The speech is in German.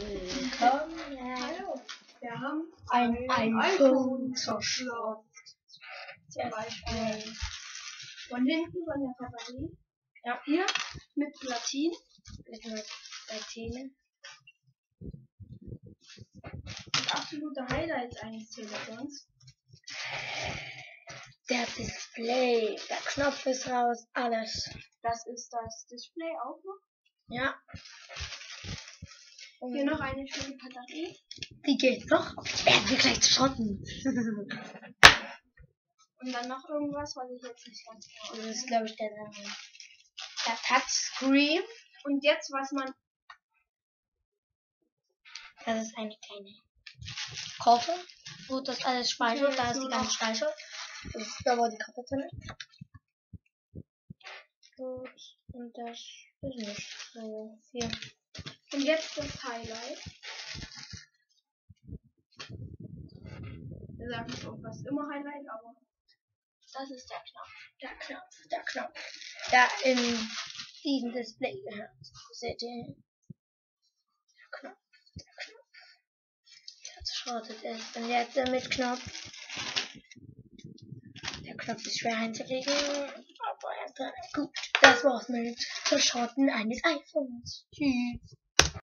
Willkommen. Hallo. Wir haben Ein iPhone zerstört. Zum Beispiel von hinten von der Batterie. Ja, hier mit Platin. Das absolute Highlight eines Telefons. Der Display, der Knopf ist raus, alles. Das ist das Display auch noch. Ja. Und Hier noch eine schöne Batterie. die geht noch. Werden wir gleich schotten. Und dann noch irgendwas, was ich jetzt nicht ganz genau Das ist, glaube ich, der Touchscreen. Und jetzt, was man... Das ist eine kleine Koffer, wo das alles speichert. Da ist die ganze Speicher. Das ist da, wo die Koffer drin ist. Gut. Und das ist nicht so viel. Und jetzt das Highlight. Wir sagen schon fast immer Highlight, aber das ist der Knopf. Der Knopf, der in diesem Display gehört. Seht ihr? Der Knopf. Der zerschrottet ist. Und jetzt mit Knopf. Der Knopf ist schwer einzulegen, aber er ist dran. Gut, das war's mit Zerschrotten eines iPhones. Tschüss.